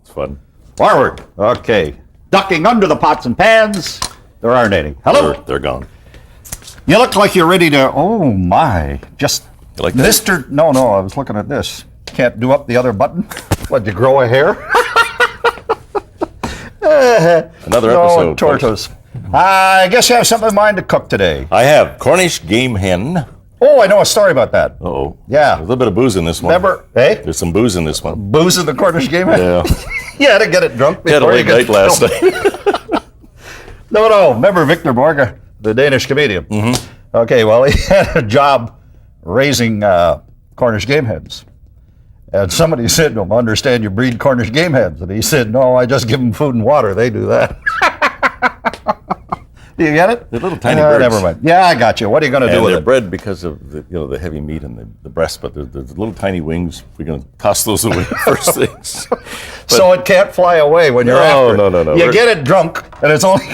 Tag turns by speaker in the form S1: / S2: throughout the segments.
S1: It's fun.
S2: Forward. Okay. Ducking under the pots and pans. There aren't any. Hello.
S1: They're gone.
S2: You look like you're ready to, oh my, just
S1: You like that?
S2: Mr. No, I was looking at this. Can't do up the other button? What, you grow a hair?
S1: Another episode.
S2: No, tortoise. I guess you have something in mind to cook today.
S1: I have Cornish game hen.
S2: Oh, I know a story about that.
S1: Uh-oh.
S2: Yeah.
S1: A little bit of booze in this one.
S2: Remember, hey?
S1: There's some booze in this one.
S2: Booze in the Cornish game?
S1: Yeah.
S2: You had to get it drunk
S1: Had a
S2: before you
S1: late
S2: could
S1: night last
S2: film.
S1: night.
S2: No. Remember Victor Borge, the Danish comedian? Mm-hmm. Okay, well, he had a job raising Cornish game hens. And somebody said to him, I understand you breed Cornish game hens. And he said, no, I just give them food and water. They do that. Do you get it?
S1: They're little tiny birds.
S2: Never mind. Yeah, I got you. What are you going to do
S1: And
S2: with
S1: they're
S2: it?
S1: bred because of the heavy meat and the breast, but there's little tiny wings. We're going to toss those away first things.
S2: So it can't fly away when you're after it.
S1: No.
S2: You get it drunk, and it's only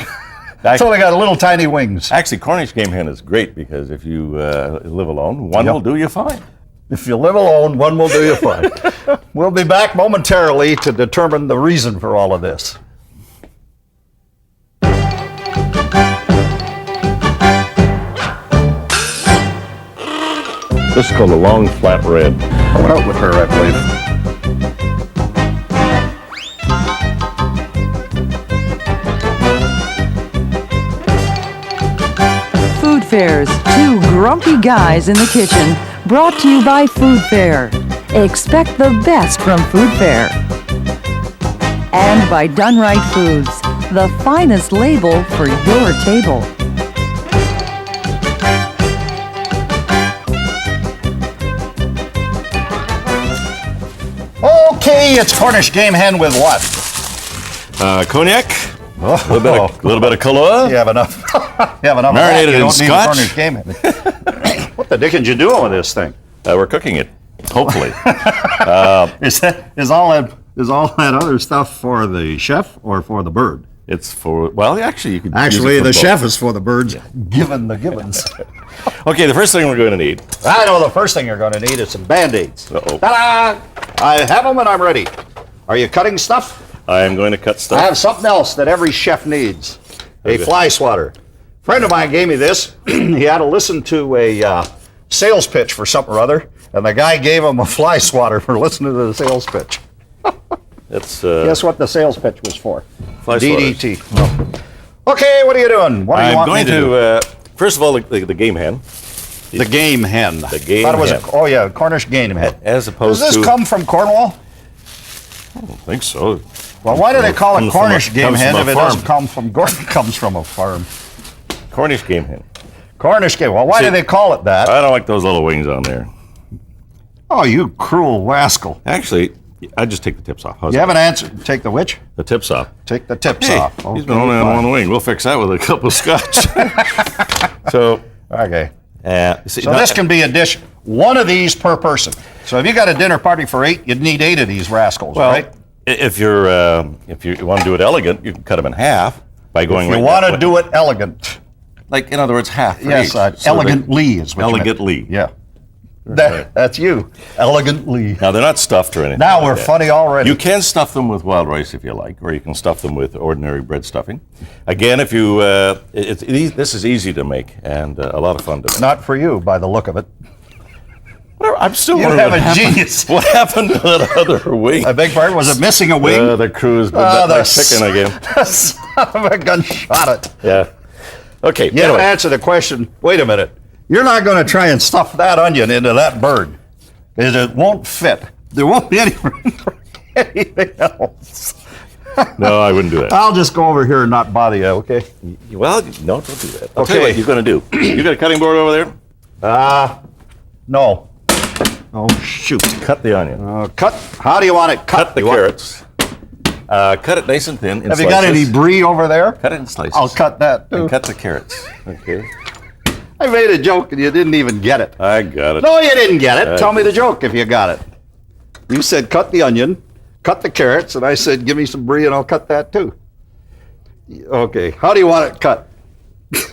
S2: got little tiny wings.
S1: Actually, Cornish game hen is great because if you live alone, one will do you fine.
S2: If you live alone, one will do you fine. We'll be back momentarily to determine the reason for all of this.
S1: This is called a long flat red.
S2: I went out with her, I believe.
S3: Food Fairs, two grumpy guys in the kitchen, brought to you by Food Fair. Expect the best from Food Fair. And by Done Right Foods, the finest label for your table.
S2: Okay, it's Cornish game hen with what?
S1: Cognac,
S2: Oh,
S1: a little bit of Kahlua.
S2: You have enough. You have enough.
S1: Marinated
S2: of that. You
S1: in
S2: don't need
S1: Scotch.
S2: a Cornish game hen. What the dickens you doing with this thing?
S1: We're cooking it, hopefully.
S2: Is all that other stuff for the chef or for the bird?
S1: It's for, well, actually, you could use
S2: Actually,
S1: it for
S2: the
S1: both.
S2: chef is for the birds, given the givens.
S1: Okay, the first thing we're going to need.
S2: I know the first thing you're going to need is some Band-Aids.
S1: Uh-oh.
S2: Ta-da! I have them and I'm ready. Are you cutting stuff?
S1: I am going to cut
S2: I
S1: stuff.
S2: have something else that every chef needs. A
S1: Okay.
S2: fly swatter. A friend of mine gave me this. He had to listen to a sales pitch for something or other, and the guy gave him a fly swatter for listening to the sales pitch.
S1: That's
S2: Guess what the sales pitch was for?
S1: fly
S2: DDT. Okay, what are you doing? What do you
S1: I'm
S2: want
S1: going
S2: me to do?
S1: to, first of all, the game hen,
S2: The game hen.
S1: The game
S2: Thought it was
S1: hen.
S2: Oh yeah, Cornish game hen.
S1: as
S2: Does
S1: opposed
S2: this
S1: to.
S2: come from Cornwall?
S1: I don't think so.
S2: Well, why do they call it
S1: Comes from a-
S2: Cornish game
S1: comes
S2: hen
S1: from
S2: if
S1: a
S2: it
S1: farm.
S2: doesn't come from Gordon? Comes from a farm.
S1: Cornish game hen.
S2: Cornish game. Well, why
S1: See,
S2: do they call it that?
S1: I don't like those little wings on there.
S2: Oh, you cruel rascal!
S1: Actually, I just take the tips off. How's
S2: You
S1: that?
S2: haven't answered. Take the which?
S1: The tips off.
S2: Take the tips
S1: Hey,
S2: off.
S1: he's been only on
S2: fine.
S1: one wing. We'll fix that with a cup of scotch. So,
S2: Okay.
S1: see,
S2: So this can be a dish. One of these per person. So if you got a dinner party for 8, you'd need 8 of these rascals,
S1: well,
S2: right?
S1: if you want to do it elegant, you can cut them in half by going.
S2: You
S1: right
S2: want
S1: that
S2: to
S1: way.
S2: do it elegant.
S1: like, in other words, half. For
S2: Yes,
S1: each. So
S2: elegantly is what you meant.
S1: Elegantly.
S2: Yeah. That's you. Elegantly.
S1: Now they're not stuffed or anything.
S2: Now
S1: like
S2: we're
S1: that.
S2: funny already.
S1: You can stuff them with wild rice if you like, or you can stuff them with ordinary bread stuffing. Again, if you, this is easy to make and a lot of fun to make.
S2: Not for you, by the look of it.
S1: I'm still
S2: You
S1: wondering
S2: have
S1: what
S2: a
S1: happened-
S2: genius.
S1: What happened to that other wing?
S2: I beg pardon, was it missing a wing?
S1: The crew's been
S2: Oh,
S1: by
S2: the
S1: chicken again.
S2: Son of a gun shot it.
S1: Yeah. Okay.
S2: You haven't answered the question. Wait a minute. You're not going to try and stuff that onion into that bird. Because it won't fit. There won't be any room for anything else.
S1: No, I wouldn't do that.
S2: I'll just go over here and not bother you, okay?
S1: Well, no, don't do that. I'll tell you
S2: Okay.
S1: what you're going to do. You got a cutting board over there?
S2: No. Oh, shoot.
S1: Cut the onion.
S2: Cut. How do you want it cut?
S1: Cut the
S2: You want-
S1: carrots. Cut it nice and thin in
S2: Have
S1: slices.
S2: you got any brie over there?
S1: Cut it in slices.
S2: I'll cut that, too.
S1: And cut the carrots. Okay.
S2: I made a joke and you didn't even get it.
S1: I got it.
S2: No, you didn't get it. Tell me the joke if you got it. You said cut the onion, cut the carrots, and I said give me some brie and I'll cut that too. Okay. How do you want it cut?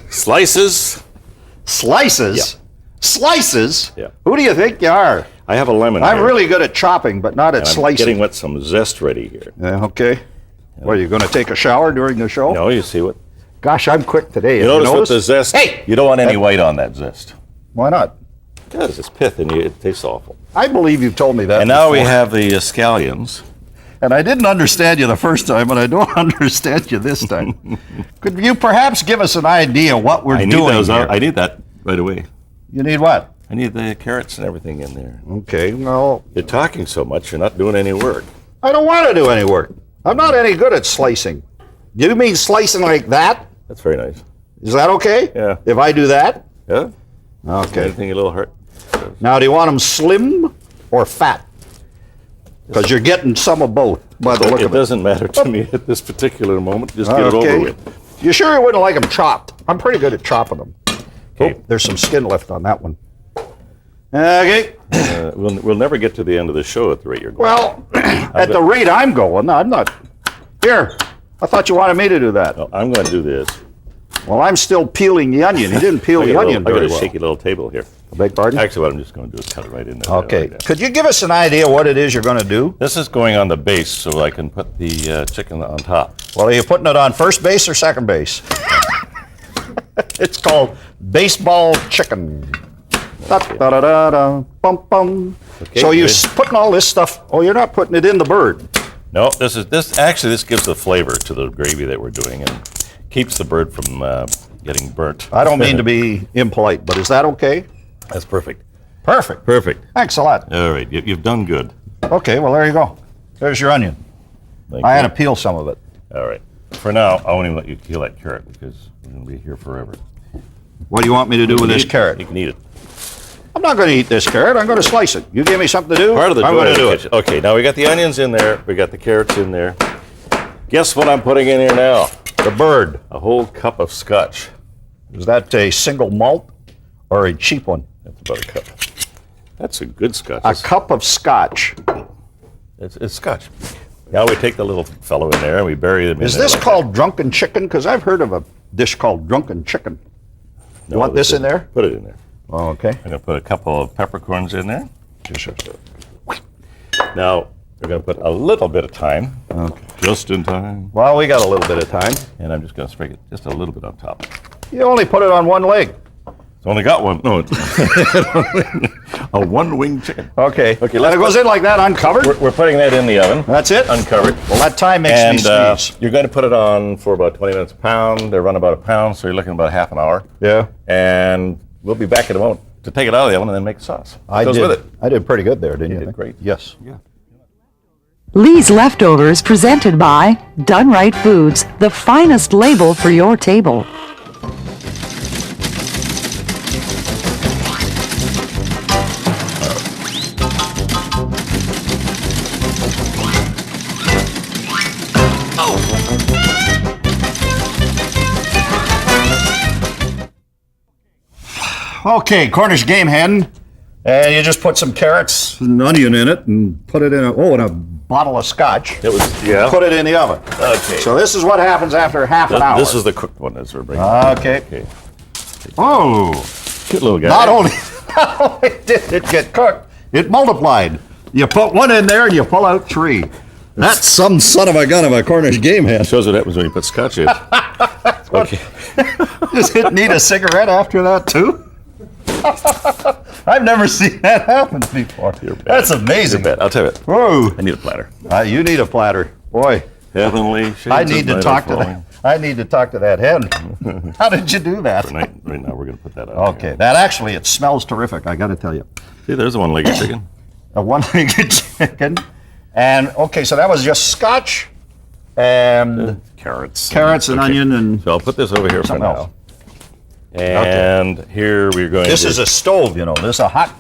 S1: Slices.
S2: Slices?
S1: Yeah.
S2: Slices?
S1: Yeah.
S2: Who do you think you are?
S1: I have a lemon
S2: I'm
S1: here,
S2: really good at chopping, but not at
S1: and I'm
S2: slicing.
S1: getting with some zest ready here.
S2: Yeah, okay. What, are you going to take a shower during the show?
S1: No, you see what?
S2: Gosh, I'm quick today.
S1: You notice with the zest,
S2: Hey!
S1: you don't want any white on that zest.
S2: Why not?
S1: Because it's pith and it tastes awful.
S2: I believe you've told me that
S1: And now we
S2: before.
S1: have the scallions.
S2: And I didn't understand you the first time, and I don't understand you this time. Could you perhaps give us an idea what we're
S1: I need
S2: doing
S1: those.
S2: here?
S1: I need that right away.
S2: You need what?
S1: I need the carrots and everything in there.
S2: Okay, well,
S1: You're talking so much, you're not doing any work.
S2: I don't want to do any work. I'm not any good at slicing. You mean slicing like that?
S1: That's very nice.
S2: Is that okay?
S1: Yeah.
S2: If I do that?
S1: Yeah?
S2: Okay.
S1: Anything a little hurt?
S2: Now, do you want them slim or fat? Because you're getting some of both by the look
S1: It
S2: of it.
S1: doesn't matter to me at this particular moment. Just get it over with.
S2: You sure you wouldn't like them chopped? I'm pretty good at chopping them.
S1: Okay.
S2: Oh, there's some skin left on that one. Okay.
S1: We'll never get to the end of the show at the rate you're going.
S2: Well, at the rate I'm going, I'm not. Here, I thought you wanted me to do that.
S1: No, I'm going to do this.
S2: Well, I'm still peeling the onion. You didn't peel the onion
S1: I got
S2: very
S1: a
S2: well.
S1: shaky little table here.
S2: I beg pardon?
S1: Actually, what I'm just going to do is cut it right in there.
S2: Okay.
S1: Like that.
S2: Could you give us an idea what it is you're going to do?
S1: This is going on the base so I can put the chicken on top.
S2: Well, are you putting it on first base or second base? It's called baseball chicken. Da-da-da-da, bum, bum.
S1: Okay,
S2: So you're
S1: good.
S2: putting all this stuff. Oh, you're not putting it in the bird.
S1: No, this gives the flavor to the gravy that we're doing and keeps the bird from getting burnt.
S2: I don't mean to be impolite, but is that okay?
S1: That's perfect.
S2: Perfect.
S1: Perfect.
S2: Thanks a lot.
S1: All right, you've done good.
S2: Okay, well, there you go. There's your onion.
S1: Thank
S2: I
S1: you.
S2: had to peel some of it.
S1: All right. For now, I won't even let you peel that carrot because we're going to be here forever.
S2: What do you want me to do with this
S1: You
S2: carrot?
S1: can eat it.
S2: I'm not going to eat this carrot. I'm going to slice it. You give me something to do?
S1: Part of the
S2: I'm
S1: joy
S2: going
S1: of
S2: to
S1: the
S2: do
S1: kitchen. Okay, now we got the onions in there. We got the carrots in there. Guess what I'm putting in here now?
S2: The bird.
S1: A whole cup of scotch.
S2: Is that a single malt or a cheap one?
S1: That's about a cup. That's a good scotch.
S2: A cup of scotch.
S1: It's scotch. Now we take the little fellow in there and we bury them in
S2: Is
S1: there.
S2: this
S1: like
S2: called drunken chicken? Because I've heard of a dish called drunken chicken.
S1: that.
S2: You want this in there?
S1: Put it in there.
S2: Oh, okay.
S1: I'm going to put a couple of peppercorns in there. Now, we're going to put a little bit of thyme.
S2: Okay.
S1: Just in time.
S2: Well, we got a little bit of time.
S1: And I'm just going to sprinkle it just a little bit on top.
S2: You only put it on one leg.
S1: It's only got one. No, it's a one-winged chicken.
S2: Okay.
S1: Okay,
S2: And it goes in like that, uncovered?
S1: We're putting that in the oven.
S2: That's it?
S1: Uncovered.
S2: Well, that time makes me sneeze.
S1: You're going to put it on for about 20 minutes a pound. They run about a pound, so you're looking at about half an hour.
S2: Yeah.
S1: And we'll be back in a moment to take it out of the oven and then make the sauce.
S2: I
S1: Goes
S2: did.
S1: with it.
S2: I did pretty good there, didn't you?
S1: did
S2: think?
S1: great.
S2: Yes.
S1: Yeah.
S3: Lee's Leftovers presented by Done Right Foods, the finest label for your table.
S2: Okay, Cornish game hen. And you just put some carrots and onion in it and put it in a bottle of scotch.
S1: It was, yeah.
S2: Put it in the oven.
S1: Okay.
S2: So this is what happens after half an hour.
S1: This is the cooked one as we're bringing
S2: Okay.
S1: Okay.
S2: Oh,
S1: Good little guy.
S2: not only did it get cooked, it multiplied. You put one in there and you pull out three. That's some son of a gun of a Cornish game hen.
S1: Shows what happens when you put scotch in. Okay.
S2: Does it need a cigarette after that too? I've never seen that happen before.
S1: You're bad.
S2: That's amazing.
S1: You're bad. I'll tell you what.
S2: Whoa.
S1: I need a platter.
S2: You need a platter. Boy,
S1: Heavenly shades
S2: I
S1: of
S2: need to
S1: night
S2: talk
S1: are
S2: to
S1: falling.
S2: that. I need to talk to that hen. How did you do that?
S1: Right now we're going to put that out.
S2: Okay, that actually, it smells terrific, I got to tell you.
S1: See, there's a one-legged chicken.
S2: A one-legged chicken. And, okay, so that was just scotch and
S1: Carrots.
S2: carrots and
S1: Okay.
S2: onion and
S1: So I'll put this over here for
S2: something
S1: now.
S2: else.
S1: And here we're going
S2: This
S1: to...
S2: is a stove, you know. This is a hot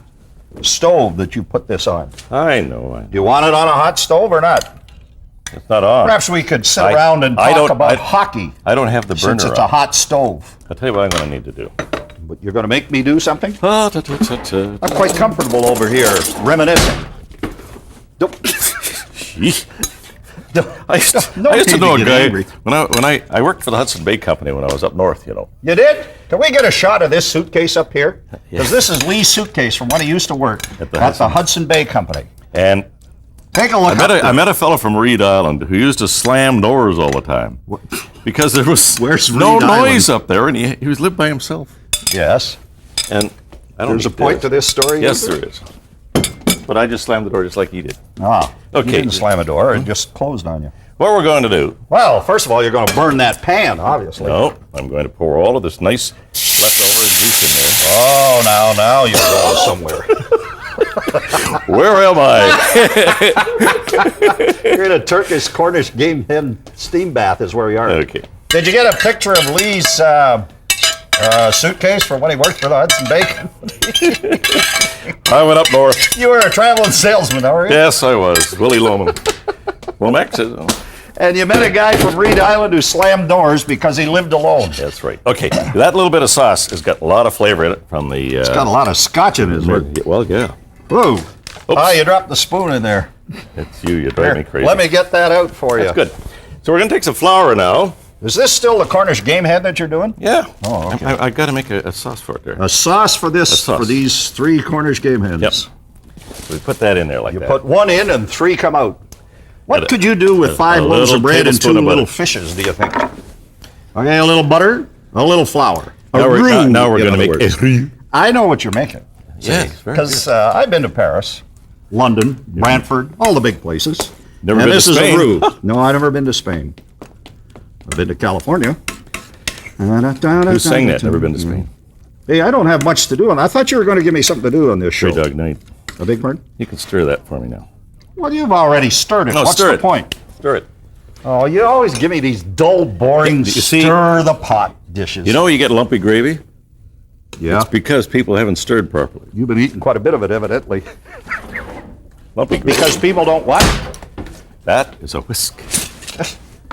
S2: stove that you put this on.
S1: I know.
S2: Do you want it on a hot stove or not?
S1: It's not on.
S2: Perhaps we could sit around and talk about hockey
S1: I don't have the burner
S2: since it's a
S1: on.
S2: hot stove.
S1: I'll tell you what I'm going to need to do.
S2: But you're going to make me do something?
S1: Ah, ta, ta, ta, ta.
S2: I'm quite comfortable over here reminiscing. Don't-
S1: I used to
S2: No need to
S1: know a
S2: get
S1: guy
S2: angry.
S1: when I worked for the Hudson Bay Company when I was up north. You know.
S2: You did? Can we get a shot of this suitcase up here?
S1: Yeah.
S2: Because this is Lee's suitcase from when he used to work
S1: At
S2: at
S1: the
S2: the Hudson Bay Company.
S1: And
S2: Take a look.
S1: I met a fellow from Reed Island who used to slam doors all the time because there was
S2: Where's
S1: no
S2: Reed Island?
S1: noise up there, and he was lived by himself.
S2: Yes.
S1: And I don't.
S2: There's a
S1: need
S2: point to this story.
S1: Yes,
S2: is there?
S1: there is. But I just slammed the door just like he did.
S2: Ah.
S1: Okay.
S2: You didn't slam a door; it just closed on you.
S1: What we're going to do?
S2: Well, first of all, you're going to burn that pan, obviously.
S1: No, I'm going to pour all of this nice leftover juice in
S2: Oh, now you're going somewhere.
S1: there. Where am I?
S2: You're in a Turkish Cornish game hen steam bath is where we are.
S1: Okay.
S2: Did you get a picture of Lee's suitcase from when he worked for the Hudson Bay Company?
S1: I went up north.
S2: You were a traveling salesman, were you?
S1: Yes, I was. Willie Loman. Well, Max says, oh,
S2: And you met a guy from Reed Island who slammed doors because he lived alone.
S1: that's right. Okay, that little bit of sauce has got a lot of flavor in it from the.
S2: It's got a lot of scotch in his work.
S1: Well, yeah.
S2: Whoa. Ah, you dropped the spoon in there.
S1: It's you. You drive me crazy.
S2: Let me get that out for you.
S1: That's good. So we're going to take some flour now.
S2: Is this still the Cornish game head that you're doing?
S1: Yeah.
S2: Oh, okay.
S1: I got to make a sauce for it there.
S2: A sauce for this,
S1: sauce.
S2: for these 3 Cornish game hens.
S1: Yep. So we put that in there like
S2: You
S1: that.
S2: put 1 in and 3 come out. What
S1: Got
S2: could you do with 5
S1: a
S2: loaves
S1: little
S2: of bread and 2
S1: tablespoon of
S2: little
S1: butter.
S2: fishes, do you think? Okay, a little butter, a little flour.
S1: now we're going to make
S2: it.
S1: it.
S2: I know what you're making.
S1: Yes, very
S2: Because I've been to Paris, London, Brantford, all the big places.
S1: Never
S2: and
S1: been
S2: this
S1: to
S2: is
S1: Spain.
S2: a roux. No, I've never been to Spain. I've been to California.
S1: Who sang that? Never been to Spain.
S2: Hey, I don't have much to do, and I thought you were going to give me something to do on this show.
S1: Free Dog Night.
S2: A big pardon?
S1: You can stir that for me now.
S2: Well, you've already stirred it.
S1: No,
S2: What's
S1: stir
S2: the
S1: it.
S2: point?
S1: Stir it.
S2: Oh, you always give me these dull, boring,
S1: You see-
S2: stir the pot dishes.
S1: You know you get lumpy gravy?
S2: yeah.
S1: It's because people haven't stirred properly.
S2: You've been eating quite a bit of it, evidently.
S1: Lumpy gravy.
S2: Because people don't what?
S1: That is a whisk.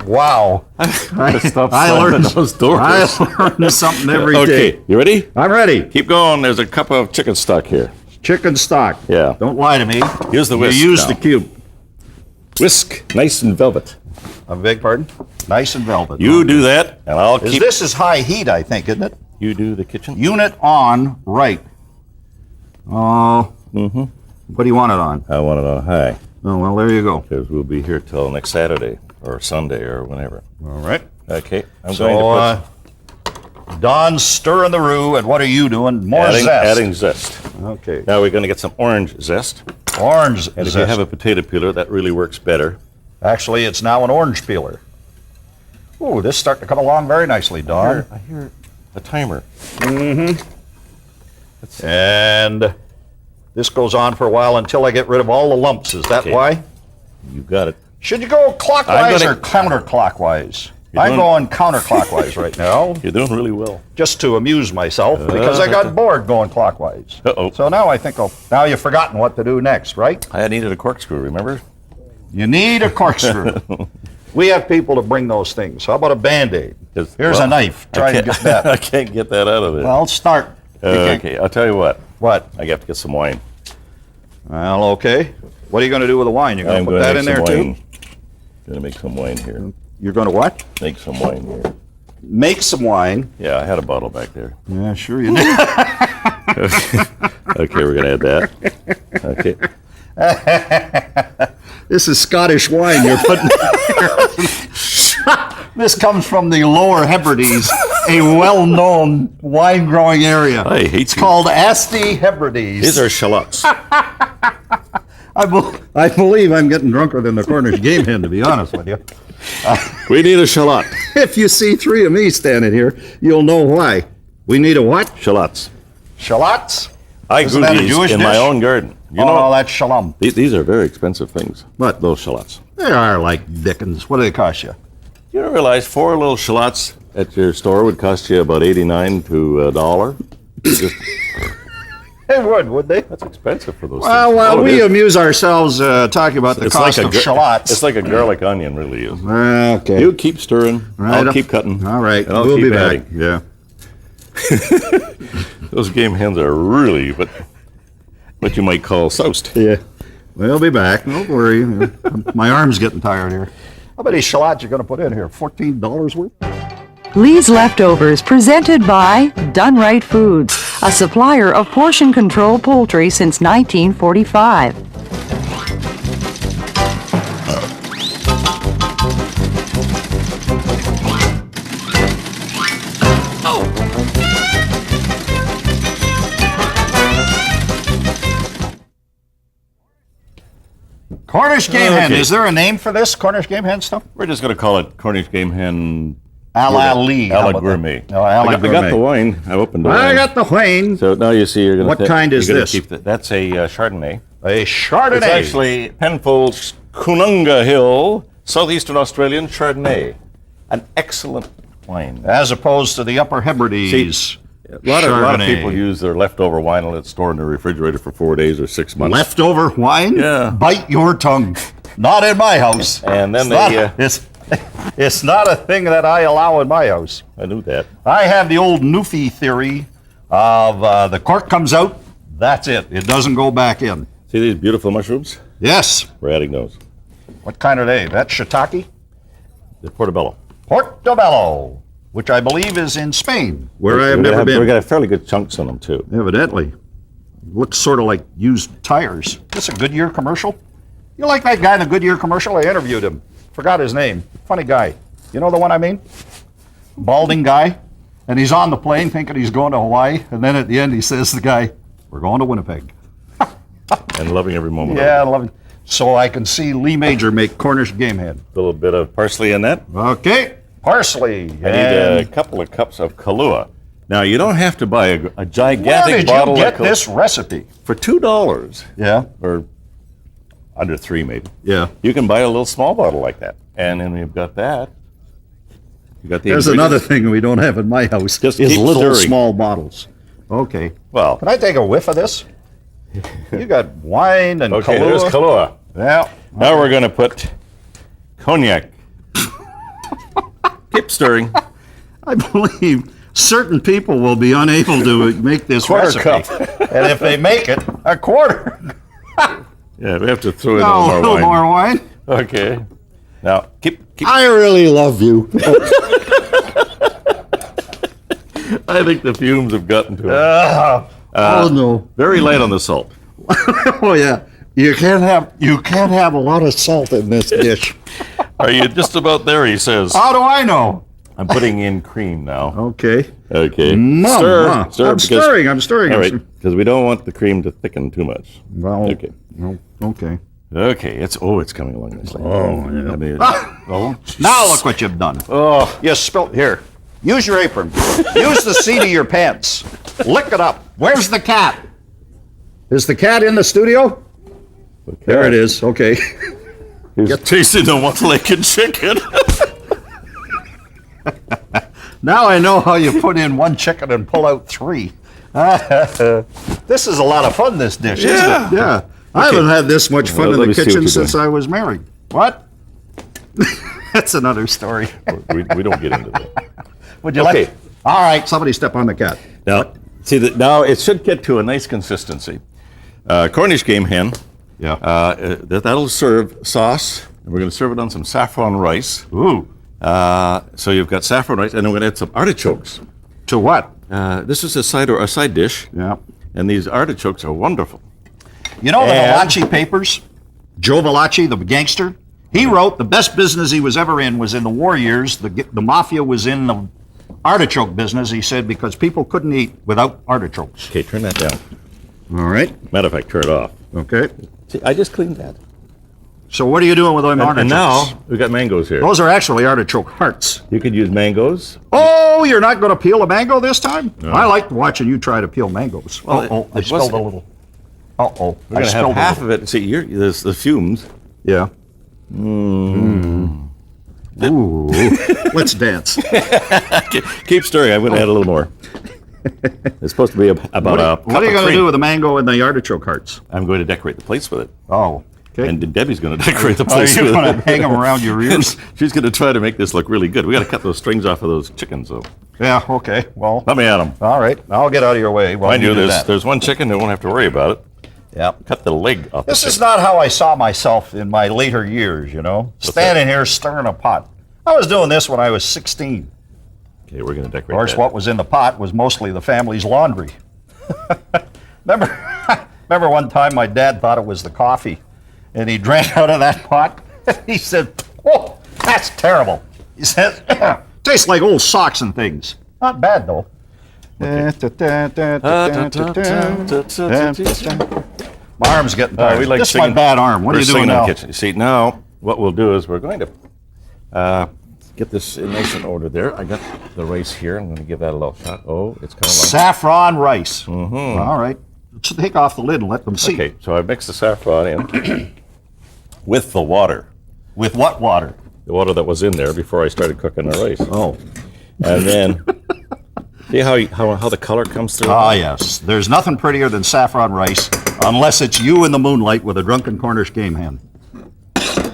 S2: Wow.
S1: Stop
S2: I
S1: slamming
S2: learned,
S1: those doors.
S2: I learn something every day.
S1: Okay, you ready?
S2: I'm ready.
S1: Keep going. There's a cup of chicken stock here.
S2: Chicken stock.
S1: Yeah.
S2: Don't lie to me.
S1: Here's the whisk
S2: You use
S1: now.
S2: the cube.
S1: Whisk, nice and velvet.
S2: I beg pardon? Nice and velvet.
S1: You do that, and I'll keep.
S2: This is high heat, I think, isn't it?
S1: You do the kitchen.
S2: Unit on, right. Oh. Mm-hmm. What do you want it on?
S1: I want it on high
S2: Oh, well, there you go.
S1: because we'll be here till next Saturday or Sunday or whenever.
S2: All right.
S1: Okay, I'm
S2: So,
S1: going to
S2: Don's stirring the roux, and what are you doing? More
S1: put
S2: zest.
S1: adding zest.
S2: Okay.
S1: Now we're going to get some orange zest,
S2: Orange
S1: and if
S2: zest.
S1: you have a potato peeler, that really works better.
S2: Actually, it's now an orange peeler. Ooh, this is starting to come along very nicely, Don.
S1: I hear a timer.
S2: And this goes on for a while until I get rid of all the lumps. Is that
S1: Okay.
S2: why?
S1: You got it.
S2: Should you go clockwise
S1: I'm
S2: or
S1: gonna-
S2: counterclockwise?
S1: You're
S2: I'm
S1: doing-
S2: going counterclockwise right now,
S1: You're doing really well.
S2: just to amuse myself, because I got bored going clockwise.
S1: Uh-oh.
S2: So now I think now you've forgotten what to do next, right?
S1: I needed a corkscrew, remember?
S2: You need a corkscrew. We have people to bring those things. How about a Band-Aid?
S1: Yes,
S2: Here's
S1: well,
S2: a knife. Try and get that.
S1: I can't get that out of it.
S2: Well, start. You can't-
S1: Okay, I'll tell you what.
S2: What?
S1: I have to get some wine.
S2: Well, okay. What are you going to do with the wine? You're going
S1: I'm
S2: to put
S1: going
S2: that
S1: to
S2: in
S1: make
S2: there
S1: some
S2: too?
S1: wine. Going to make some wine here.
S2: You're going to what?
S1: Make some wine here.
S2: Make some wine.
S1: Yeah, I had a bottle back there.
S2: Yeah, sure you did.
S1: Okay, we're going to add that. Okay.
S2: This is Scottish wine you're putting. This comes from the Lower Hebrides, a well-known wine-growing area.
S1: I hate
S2: It's
S1: you.
S2: called Asti Hebrides.
S1: These are shallots.
S2: I believe I'm getting drunker than the Cornish game hen, to be honest with you.
S1: We need a shallot.
S2: If you see 3 of me standing here, you'll know why. We need a what?
S1: Shallots.
S2: Shallots?
S1: I
S2: Isn't
S1: grew
S2: that a
S1: these
S2: Jewish
S1: in my
S2: dish?
S1: own garden. You
S2: Oh,
S1: know,
S2: that's shalom.
S1: these are very expensive things.
S2: What?
S1: Those shallots.
S2: They are like Dickens. What do they cost you?
S1: You don't realize 4 little shallots at your store would cost you about 89 to $1? Just,
S2: They would they?
S1: that's expensive for those
S2: Well,
S1: things.
S2: while
S1: Oh, it
S2: we
S1: is.
S2: amuse ourselves talking about the cost of shallots.
S1: It's like a garlic onion, really is.
S2: Okay.
S1: You keep stirring.
S2: Right.
S1: I'll keep cutting.
S2: All right.
S1: and I'll
S2: We'll
S1: keep
S2: be back.
S1: adding.
S2: Yeah.
S1: Those game hens are really what you might call soused.
S2: Yeah. We'll be back. Don't worry. My arm's getting tired here. How many shallots you going to put in here? $14 worth?
S3: Lee's Leftovers, presented by Done Right Foods, a supplier of portion control poultry since 1945.
S2: Cornish game hen.
S1: Okay.
S2: Is there a name for this Cornish game hen stuff?
S1: We're just going to call it Cornish game hen
S2: A la Lee.
S1: a la Gourmet.
S2: Oh, a la
S1: I
S2: Gourmet.
S1: got the wine. I opened it.
S2: I got the wine.
S1: So now you see you're going to.
S2: What kind is this?
S1: That's a Chardonnay.
S2: A Chardonnay.
S1: It's actually Penfolds Coonunga Hill Southeastern Australian Chardonnay. An excellent wine.
S2: As opposed to the Upper Hebrides.
S1: A lot of
S2: Chardonnay.
S1: people use their leftover wine and let it store in the refrigerator for 4 days or 6 months.
S2: Leftover wine?
S1: Yeah.
S2: Bite your tongue. Not in my house.
S1: And then
S2: it's not a thing that I allow in my house.
S1: I knew that.
S2: I have the old Newfie theory of the cork comes out, that's it. It doesn't go back in.
S1: See these beautiful mushrooms?
S2: Yes.
S1: We're adding those.
S2: What kind are they? That's shiitake?
S1: The portobello.
S2: Portobello, which I believe is in Spain, where I have
S1: We're gonna
S2: never been.
S1: We got fairly good chunks on them too.
S2: Evidently. Looks sort of like used tires. This a Goodyear commercial? You like that guy in the Goodyear commercial? I interviewed him. Forgot his name. Funny guy. You know the one I mean? Balding guy. And he's on the plane thinking he's going to Hawaii. And then at the end he says to the guy, we're going to Winnipeg.
S1: And loving every moment of
S2: Yeah, I
S1: it.
S2: love it. So I can see Lee Major make Cornish game hen.
S1: A little bit of parsley in that.
S2: Okay. Parsley.
S1: I need a couple of cups of Kahlua. Now, you don't have to buy a
S2: Where
S1: gigantic
S2: did
S1: bottle
S2: you get
S1: of Kahlua.
S2: this recipe?
S1: For $2,
S2: Yeah.
S1: or under $3 maybe.
S2: Yeah.
S1: You can buy a little small bottle like that. And then you've got that. You got the
S2: There's
S1: ingredients.
S2: another thing we don't have in my house.
S1: Just
S2: is
S1: keep
S2: little
S1: stirring.
S2: small bottles. Okay.
S1: Well,
S2: Can I take a whiff of this? You got wine and
S1: okay,
S2: Kahlua.
S1: there's Kahlua.
S2: Yeah.
S1: Now we're going to put cognac. Keep stirring.
S2: I believe certain people will be unable to make this
S1: Quarter
S2: recipe.
S1: cup.
S2: And if they make it, a quarter.
S1: Yeah, we have to throw in
S2: No,
S1: a
S2: a
S1: little
S2: little
S1: more wine.
S2: more wine.
S1: Okay. Now, keep.
S2: I really love you.
S1: I think the fumes have gotten to it.
S2: Oh no.
S1: Very light on the salt.
S2: Oh yeah. You can't have a lot of salt in this dish.
S1: Are you just about there? He says.
S2: How do I know?
S1: I'm putting in cream now.
S2: Okay.
S1: Okay.
S2: Mama.
S1: Stir.
S2: I'm stirring. I'm stirring.
S1: All right, because we don't want the cream to thicken too much.
S2: Well,
S1: Okay.
S2: no, okay.
S1: Okay. It's coming along nicely.
S2: Oh, yeah.
S1: I mean,
S2: Now look what you've done.
S1: oh,
S2: You spilled here. Use your apron. Use the seat of your pants. Lick it up. Where's the cat? Is the cat in the studio?
S1: okay.
S2: There it is. Okay.
S1: He's tasting the one-legged chicken.
S2: Now I know how you put in one chicken and pull out three. This is a lot of fun, this dish, isn't it? Yeah. I haven't had this much fun
S1: Well, let
S2: in
S1: me
S2: the
S1: see what
S2: kitchen
S1: you're
S2: since
S1: doing.
S2: I was married. What? That's another story.
S1: we don't get into that.
S2: Would you
S1: Okay.
S2: like? All right, somebody step on the cat.
S1: Now, see that now it should get to a nice consistency. Cornish game hen.
S2: Yeah.
S1: That'll serve sauce, and we're going to serve it on some saffron rice.
S2: Ooh.
S1: So you've got saffron rice, and then we're going to add some artichokes.
S2: To what?
S1: This is a side dish,
S2: Yeah.
S1: and these artichokes are wonderful.
S2: You know the
S1: And-
S2: Valachi papers? Joe Valachi, the gangster? He wrote the best business he was ever in was in the war years. The mafia was in the artichoke business, he said, because people couldn't eat without artichokes.
S1: Okay, turn that down.
S2: All right.
S1: Matter of fact, turn it off.
S2: Okay.
S1: See, I just cleaned that.
S2: So what are you doing with them artichokes?
S1: And now we've got mangoes here.
S2: Those are actually artichoke hearts.
S1: You could use mangoes.
S2: Oh, you're not going to peel a mango this time? I liked watching you try to peel mangoes.
S1: Well,
S2: Uh-oh, I
S1: it
S2: spilled
S1: wasn't-
S2: a little. Uh-oh,
S1: We're
S2: I
S1: going to have
S2: spilled
S1: half
S2: a
S1: of it. See, there's the fumes.
S2: little. Yeah. Ooh. Let's dance.
S1: Keep stirring. I'm going to add a little more. It's supposed to be about a cup
S2: What are you
S1: of
S2: going to
S1: cream.
S2: do with the mango and the artichoke hearts?
S1: I'm going to decorate the plates with it.
S2: Oh, okay.
S1: And Debbie's going to decorate the
S2: Are
S1: place
S2: you
S1: with
S2: going to
S1: it.
S2: hang them around your ears?
S1: She's going to try to make this look really good. We got to cut those strings off of those chickens, though.
S2: Yeah, okay. Well,
S1: Let me at them.
S2: all right. I'll get out of your way while
S1: Mind
S2: you
S1: you,
S2: do that.
S1: there's one chicken that won't have to worry about it.
S2: Yep.
S1: Cut the leg off.
S2: This is not how I saw myself in my later years, you know, standing here stirring a pot. I was doing this when I was 16.
S1: Okay, we're going to decorate
S2: Of course,
S1: that.
S2: what was in the pot was mostly the family's laundry. Remember one time my dad thought it was the coffee, and he drank out of that pot. He said, "Oh, that's terrible." He said, "Tastes like old socks and things." Not bad, though. My arm's getting tired.
S1: we like
S2: This is my
S1: singing-
S2: bad arm. What are
S1: we're
S2: you doing
S1: singing in
S2: now?
S1: the kitchen. You see, now what we'll do is we're going to get this nice and ordered there. I got the rice here. I'm going to give that a little shot. Oh, it's kind of long.
S2: Saffron rice. All right. Let's take off the lid and let them see.
S1: Okay, so I mixed the saffron in with the water.
S2: With what water?
S1: The water that was in there before I started cooking the rice.
S2: Oh.
S1: And then, see how the color comes through?
S2: Ah, yes. There's nothing prettier than saffron rice unless it's you in the moonlight with a drunken Cornish game hen.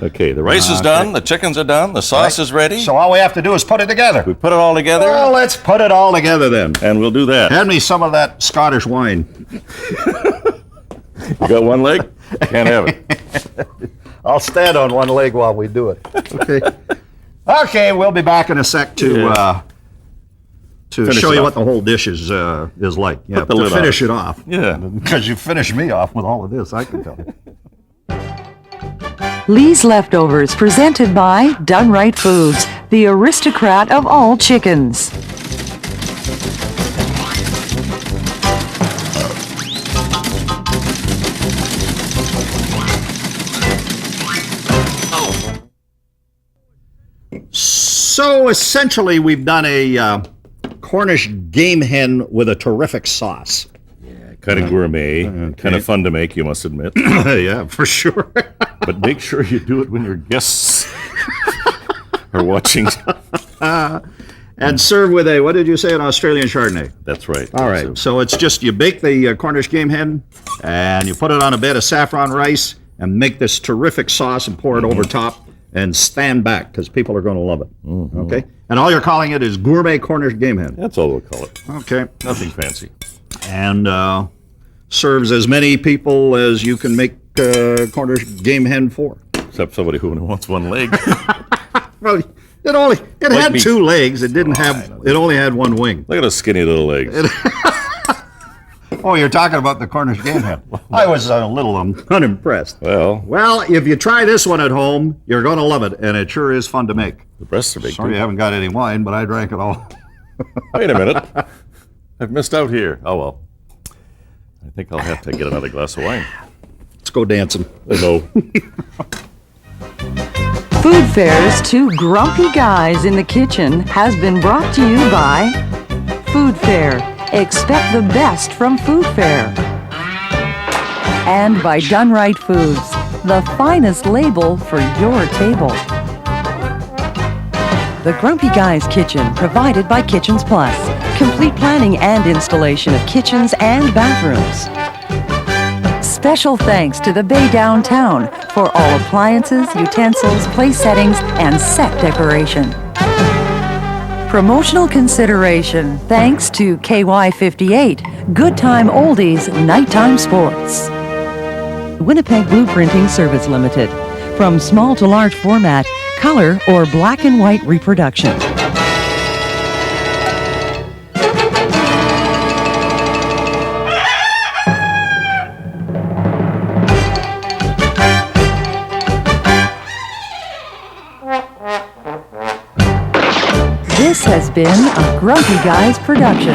S1: Okay, the rice is done, the chickens are done, the sauce is ready.
S2: So all we have to do is put it together.
S1: We put it all together,
S2: Well, let's put it all together then.
S1: and we'll do that.
S2: Hand me some of that Scottish wine.
S1: You got one leg? Can't have it.
S2: I'll stand on one leg while we do it. Okay. Okay, we'll be back in a sec to
S1: Finish
S2: show
S1: it
S2: you
S1: off.
S2: what the whole dish is like. Yeah,
S1: Put the
S2: to
S1: lid
S2: finish
S1: on.
S2: it off.
S1: Yeah.
S2: Because you finished me off with all of this, I can tell you.
S3: Lee's Leftovers, presented by Done Right Foods, the aristocrat of all chickens.
S2: So essentially, we've done a Cornish game hen with a terrific sauce.
S1: Kind of gourmet, kind of fun to make, you must admit.
S2: Yeah, for sure.
S1: But make sure you do it when your guests are watching.
S2: And serve with a, what did you say, an Australian Chardonnay?
S1: That's right.
S2: All right, so it's just you bake the Cornish game hen, and you put it on a bed of saffron rice, and make this terrific sauce and pour it over top, and stand back, because people are going to love it. Okay? And all you're calling it is gourmet Cornish game hen.
S1: That's all we'll call it.
S2: Okay.
S1: Nothing fancy.
S2: And serves as many people as you can make Cornish game hen for.
S1: Except somebody who only wants one leg.
S2: Well, it had
S1: me.
S2: 2 legs. It didn't have. It only had 1 wing.
S1: Look at those skinny little legs.
S2: Oh, you're talking about the Cornish game hen. I was a little unimpressed.
S1: Well,
S2: Well, if you try this one at home, you're going to love it, and it sure is fun to make.
S1: the breasts are big
S2: Sorry you
S1: too.
S2: haven't got any wine, but I drank it all.
S1: Wait a minute. I've missed out here. Oh, well. I think I'll have to get another glass of wine.
S2: Let's go dancing.
S1: No.
S3: Food Fair's Two Grumpy Guys in the Kitchen has been brought to you by Food Fair. Expect the best from Food Fair. And by Done Right Foods, the finest label for your table. The Grumpy Guys Kitchen, provided by Kitchens Plus. Complete planning and installation of kitchens and bathrooms. Special thanks to the Bay Downtown for all appliances, utensils, place settings, and set decoration. Promotional consideration thanks to KY58, Good Time Oldies, Nighttime Sports. Winnipeg Blueprinting Service Limited. From small to large format, color, or black and white reproduction. This has been a Grumpy Guys production.